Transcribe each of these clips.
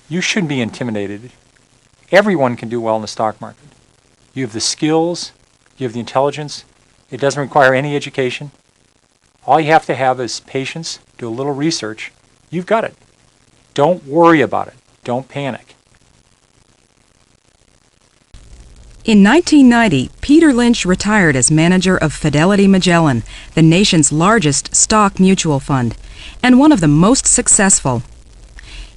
You shouldn't be intimidated. Everyone can do well in the stock market. You have the skills, you have the intelligence. It doesn't require any education. All you have to have is patience, do a little research. You've got it. Don't worry about it. Don't panic. In 1990, Peter Lynch retired as manager of Fidelity Magellan, the nation's largest stock mutual fund, and one of the most successful.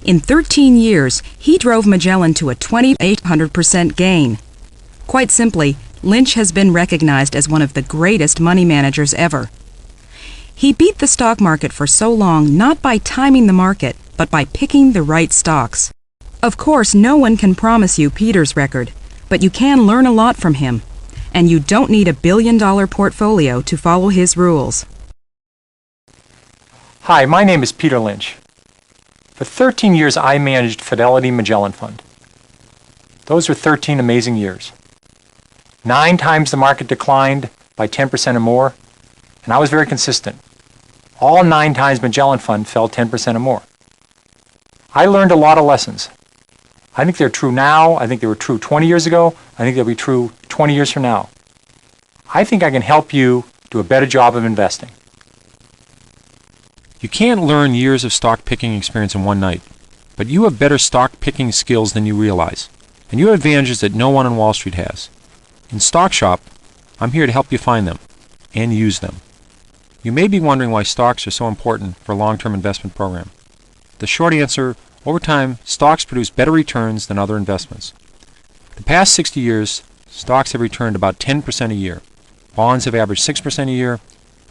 In 13 years, he drove Magellan to a 2,800% gain. Quite simply, Lynch has been recognized as one of the greatest money managers ever. He beat the stock market for so long not by timing the market, but by picking the right stocks. Of course, no one can promise you Peter's record, but you can learn a lot from him. And you don't need a billion-dollar portfolio to follow his rules. Hi, my name is Peter Lynch. For 13 years, I managed Fidelity Magellan Fund. Those were 13 amazing years. 9 times the market declined by 10% or more, and I was very consistent. All 9 times Magellan Fund fell 10% or more. I learned a lot of lessons. I think they're true now. I think they were true 20 years ago. I think they'll be true 20 years from now. I think I can help you do a better job of investing. You can't learn years of stock picking experience in one night, but you have better stock picking skills than you realize, and you have advantages that no one on Wall Street has. In Stock Shop, I'm here to help you find them and use them. You may be wondering why stocks are so important for a long-term investment program. The short answer: over time, stocks produce better returns than other investments. The past 60 years, stocks have returned about 10% a year. Bonds have averaged 6% a year.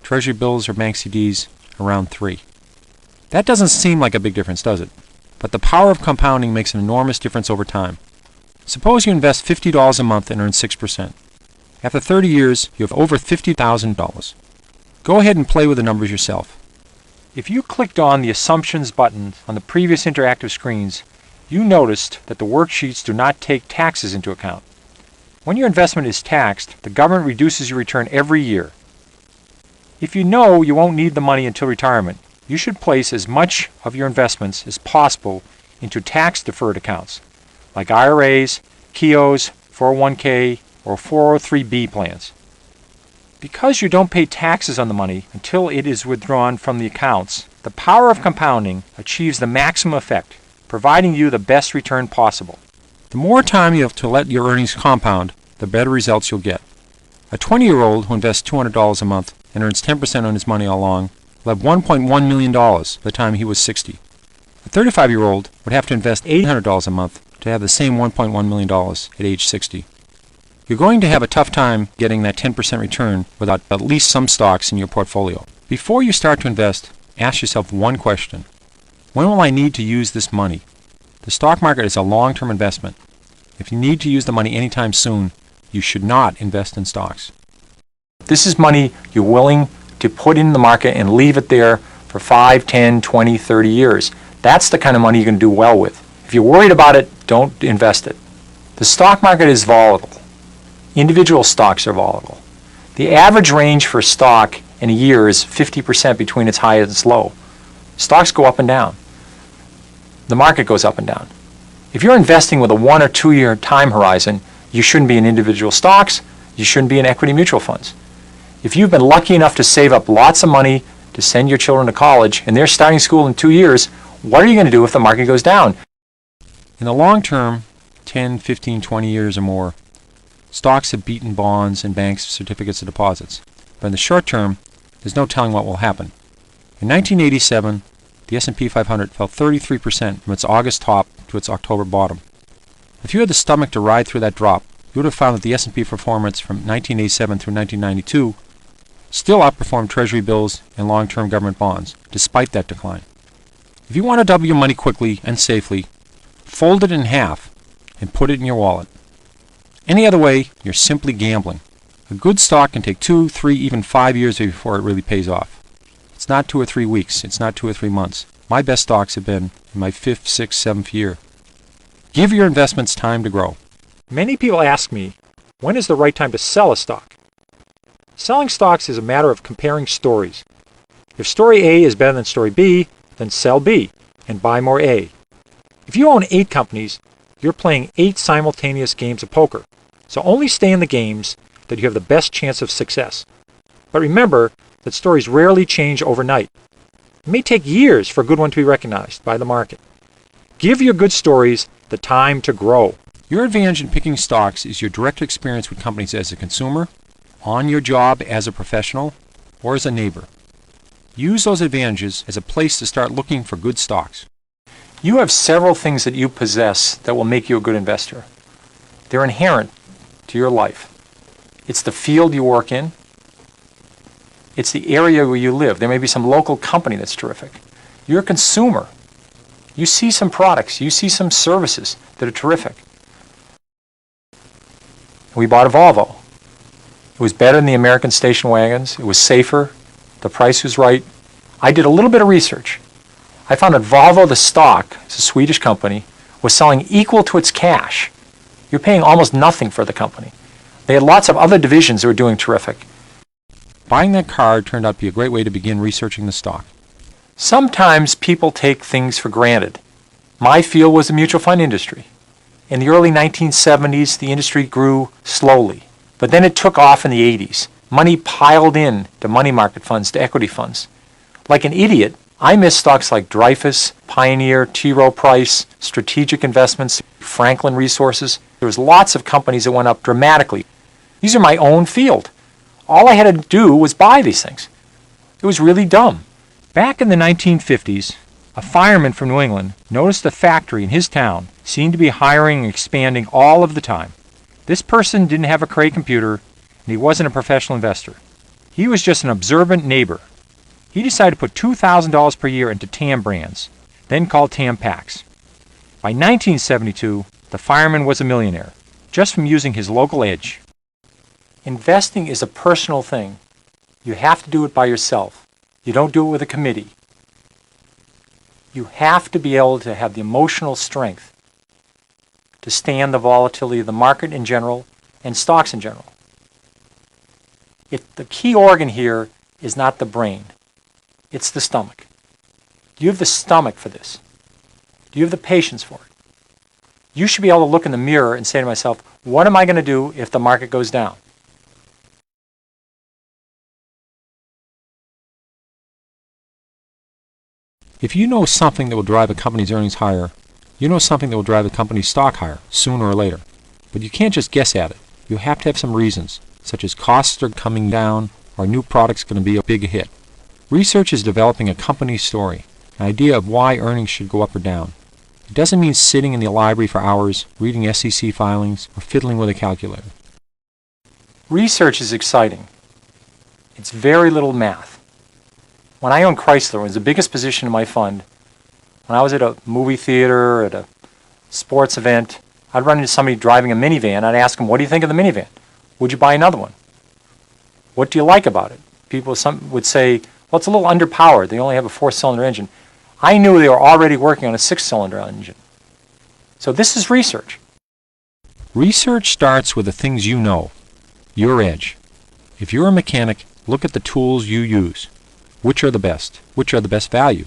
Treasury bills or bank CDs around 3%. That doesn't seem like a big difference, does it? But the power of compounding makes an enormous difference over time. Suppose you invest $50 a month and earn 6%. After 30 years, you have over $50,000. Go ahead and play with the numbers yourself. If you clicked on the Assumptions button on the previous interactive screens, you noticed that the worksheets do not take taxes into account. When your investment is taxed, the government reduces your return every year. If you know you won't need the money until retirement, you should place as much of your investments as possible into tax-deferred accounts, like IRAs, KEOs, 401k, or 403b plans. Because you don't pay taxes on the money until it is withdrawn from the accounts, the power of compounding achieves the maximum effect, providing you the best return possible. The more time you have to let your earnings compound, the better results you'll get. A 20-year-old who invests $200 a month and earns 10% on his money all along will have $1.1 million by the time he was 60. A 35-year-old would have to invest $800 a month to have the same $1.1 million at age 60. You're going to have a tough time getting that 10% return without at least some stocks in your portfolio. Before you start to invest, ask yourself one question: when will I need to use this money? The stock market is a long-term investment. If you need to use the money anytime soon, you should not invest in stocks. This is money you're willing to put in the market and leave it there for 5, 10, 20, 30 years. That's the kind of money you can do well with. If you're worried about it, don't invest it. The stock market is volatile. Individual stocks are volatile. The average range for a stock in a year is 50% between its high and its low. Stocks go up and down. The market goes up and down. If you're investing with a 1 or 2 year time horizon, you shouldn't be in individual stocks. You shouldn't be in equity mutual funds. If you've been lucky enough to save up lots of money to send your children to college and they're starting school in 2 years, what are you going to do if the market goes down? In the long term, 10, 15, 20 years or more, stocks have beaten bonds and banks' certificates of deposits. But in the short term, there's no telling what will happen. In 1987, the S&P 500 fell 33% from its August top to its October bottom. If you had the stomach to ride through that drop, you would have found that the S&P performance from 1987 through 1992 still outperformed Treasury bills and long-term government bonds, despite that decline. If you want to double your money quickly and safely, fold it in half and put it in your wallet. Any other way, you're simply gambling. A good stock can take 2, 3, even 5 years before it really pays off. It's not 2 or 3 weeks. It's not 2 or 3 months. My best stocks have been in my 5th, 6th, 7th year. Give your investments time to grow. Many people ask me, when is the right time to sell a stock? Selling stocks is a matter of comparing stories. If story A is better than story B, then sell B and buy more A. If you own 8 companies, you're playing 8 simultaneous games of poker. So only stay in the games that you have the best chance of success. But remember that stories rarely change overnight. It may take years for a good one to be recognized by the market. Give your good stories the time to grow. Your advantage in picking stocks is your direct experience with companies as a consumer, on your job as a professional, or as a neighbor. Use those advantages as a place to start looking for good stocks. You have several things that you possess that will make you a good investor. They're inherent to your life. It's the field you work in. It's the area where you live. There may be some local company that's terrific. You're a consumer. You see some products. You see some services that are terrific. We bought a Volvo. It was better than the American station wagons. It was safer. The price was right. I did a little bit of research. I found that Volvo, the stock, it's a Swedish company, was selling equal to its cash. You're paying almost nothing for the company. They had lots of other divisions that were doing terrific. Buying that car turned out to be a great way to begin researching the stock. Sometimes people take things for granted. My field was the mutual fund industry. In the early 1970s, the industry grew slowly, but then it took off in the 80s. Money piled in to money market funds, to equity funds. Like an idiot, I missed stocks like Dreyfus, Pioneer, T. Rowe Price, Strategic Investments, Franklin Resources. There was lots of companies that went up dramatically. These are my own field. All I had to do was buy these things. It was really dumb. Back in the 1950s, a fireman from New England noticed a factory in his town seemed to be hiring and expanding all of the time. This person didn't have a Cray computer, and he wasn't a professional investor. He was just an observant neighbor. He decided to put $2,000 per year into TAM brands, then called TAM packs. By 1972, the fireman was a millionaire, just from using his local edge. Investing is a personal thing. You have to do it by yourself. You don't do it with a committee. You have to be able to have the emotional strength to stand the volatility of the market in general and stocks in general. The key organ here is not the brain. It's the stomach. Do you have the stomach for this? Do you have the patience for it? You should be able to look in the mirror and say to myself, what am I going to do if the market goes down? If you know something that will drive a company's earnings higher, you know something that will drive a company's stock higher, sooner or later. But you can't just guess at it. You have to have some reasons, such as costs are coming down or a new product's going to be a big hit. Research is developing a company's story, an idea of why earnings should go up or down. It doesn't mean sitting in the library for hours, reading SEC filings, or fiddling with a calculator. Research is exciting. It's very little math. When I owned Chrysler, it was the biggest position in my fund. When I was at a movie theater, at a sports event, I'd run into somebody driving a minivan. I'd ask them, what do you think of the minivan? Would you buy another one? What do you like about it? Some would say, well, it's a little underpowered. They only have a 4-cylinder engine. I knew they were already working on a 6-cylinder engine. So this is research. Research starts with the things you know, your edge. If you're a mechanic, look at the tools you use. Which are the best? Which are the best value?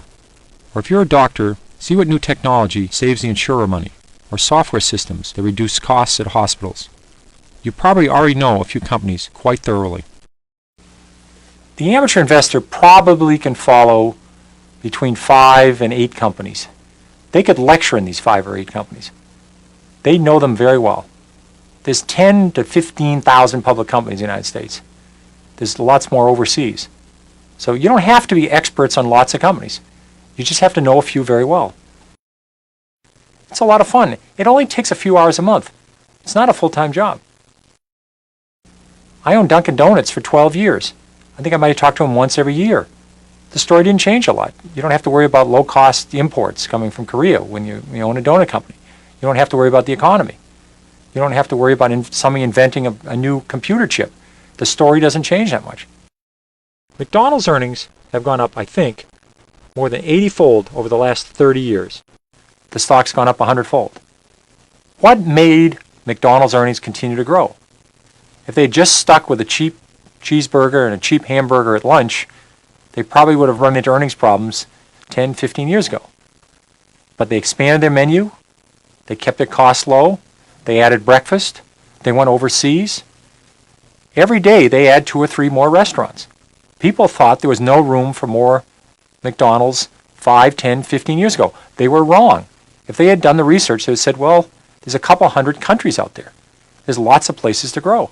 Or if you're a doctor, see what new technology saves the insurer money, or software systems that reduce costs at hospitals. You probably already know a few companies quite thoroughly. The amateur investor probably can follow between 5 and 8 companies. They could lecture in these 5 or 8 companies. They know them very well. There's 10 to 15,000 public companies in the United States. There's lots more overseas. So you don't have to be experts on lots of companies. You just have to know a few very well. It's a lot of fun. It only takes a few hours a month. It's not a full-time job. I owned Dunkin' Donuts for 12 years. I think I might have talked to them once every year. The story didn't change a lot. You don't have to worry about low-cost imports coming from Korea when you own a donut company. You don't have to worry about the economy. You don't have to worry about somebody inventing a new computer chip. The story doesn't change that much. McDonald's earnings have gone up, I think, more than 80-fold over the last 30 years. The stock's gone up 100-fold. What made McDonald's earnings continue to grow? If they had just stuck with a cheap cheeseburger and a cheap hamburger at lunch, they probably would have run into earnings problems 10, 15 years ago. But they expanded their menu, They kept their costs low. They added breakfast. They went overseas. Every day they add 2 or 3 more restaurants. People thought there was no room for more McDonald's 5, 10, 15 years ago. They were wrong. If they had done the research, they would have said, well, there's a couple hundred countries out there. There's lots of places to grow.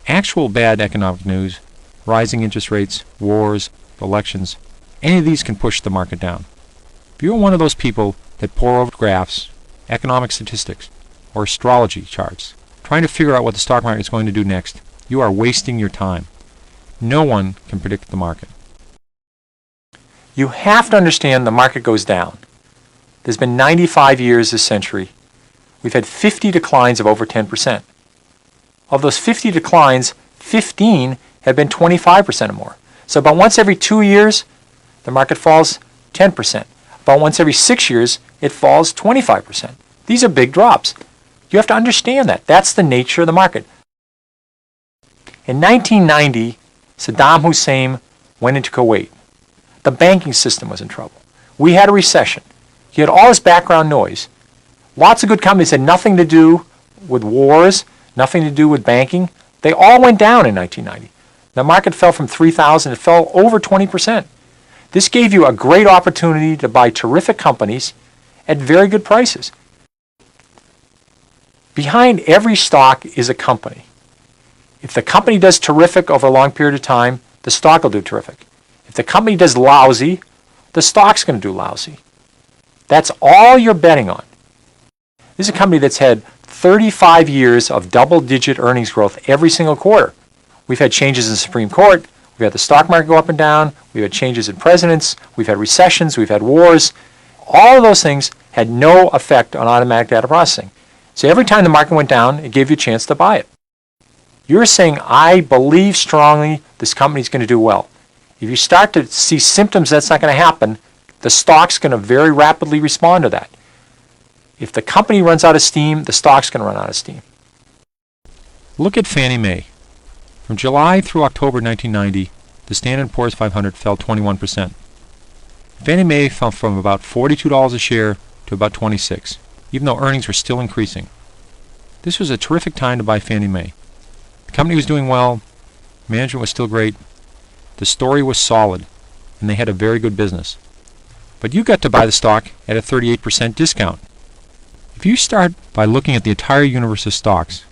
Actual bad economic news, rising interest rates, wars, elections, any of these can push the market down. If you're one of those people that pore over graphs, economic statistics, or astrology charts, trying to figure out what the stock market is going to do next, you are wasting your time. No one can predict the market. You have to understand the market goes down. There's been 95 years this century. We've had 50 declines of over 10%. Of those 50 declines, 15 have been 25% or more. So about once every 2 years, the market falls 10%. About once every 6 years, it falls 25%. These are big drops. You have to understand that. That's the nature of the market. In 1990, Saddam Hussein went into Kuwait. The banking system was in trouble. We had a recession. You had all this background noise. Lots of good companies had nothing to do with wars, nothing to do with banking. They all went down in 1990. The market fell from 3,000, it fell over 20%. This gave you a great opportunity to buy terrific companies at very good prices. Behind every stock is a company. If the company does terrific over a long period of time, the stock will do terrific. If the company does lousy, the stock's going to do lousy. That's all you're betting on. This is a company that's had 35 years of double-digit earnings growth every single quarter. We've had changes in the Supreme Court. We've had the stock market go up and down. We've had changes in presidents. We've had recessions. We've had wars. All of those things had no effect on automatic data processing. So every time the market went down, it gave you a chance to buy it. You're saying, I believe strongly this company's going to do well. If you start to see symptoms that's not going to happen, the stock's going to very rapidly respond to that. If the company runs out of steam, the stock's going to run out of steam. Look at Fannie Mae. From July through October 1990, the Standard & Poor's 500 fell 21%. Fannie Mae fell from about $42 a share to about $26, even though earnings were still increasing. This was a terrific time to buy Fannie Mae. The company was doing well, management was still great, the story was solid, and they had a very good business. But you got to buy the stock at a 38% discount. If you start by looking at the entire universe of stocks,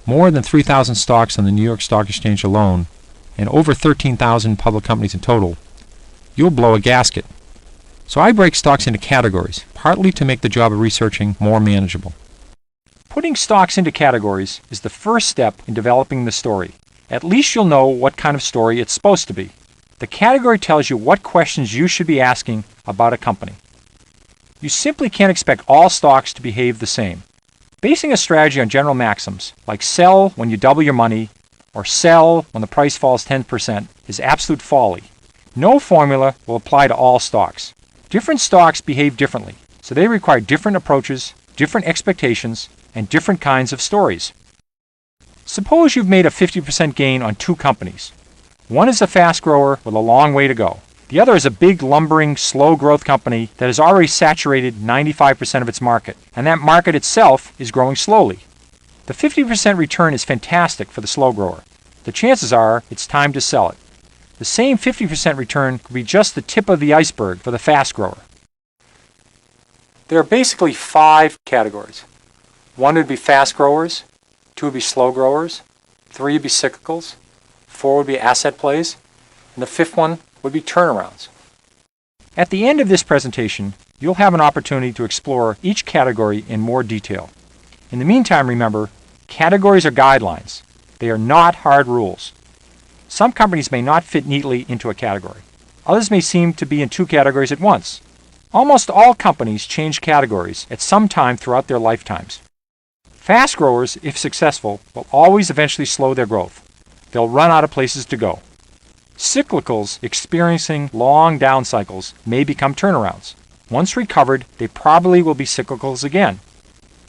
more than 3,000 stocks on the New York Stock Exchange alone, and over 13,000 public companies in total, you'll blow a gasket. So I break stocks into categories, partly to make the job of researching more manageable. Putting stocks into categories is the first step in developing the story. At least you'll know what kind of story it's supposed to be. The category tells you what questions you should be asking about a company. You simply can't expect all stocks to behave the same. Basing a strategy on general maxims, like sell when you double your money, or sell when the price falls 10%, is absolute folly. No formula will apply to all stocks. Different stocks behave differently, so they require different approaches, different expectations, and different kinds of stories. Suppose you've made a 50% gain on 2 companies. One is a fast grower with a long way to go. The other is a big, lumbering, slow growth company that has already saturated 95% of its market, and that market itself is growing slowly. The 50% return is fantastic for the slow grower. The chances are it's time to sell it. The same 50% return could be just the tip of the iceberg for the fast grower. There are basically 5 categories. 1 would be fast growers, 2 would be slow growers, 3 would be cyclicals, 4 would be asset plays, and the 5th one would be turnarounds. At the end of this presentation, you'll have an opportunity to explore each category in more detail. In the meantime, remember, categories are guidelines. They are not hard rules. Some companies may not fit neatly into a category. Others may seem to be in 2 categories at once. Almost all companies change categories at some time throughout their lifetimes. Fast growers, if successful, will always eventually slow their growth. They'll run out of places to go. Cyclicals experiencing long down cycles may become turnarounds. Once recovered, they probably will be cyclicals again.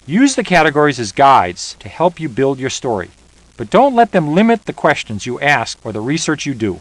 Use the categories as guides to help you build your story, but don't let them limit the questions you ask or the research you do.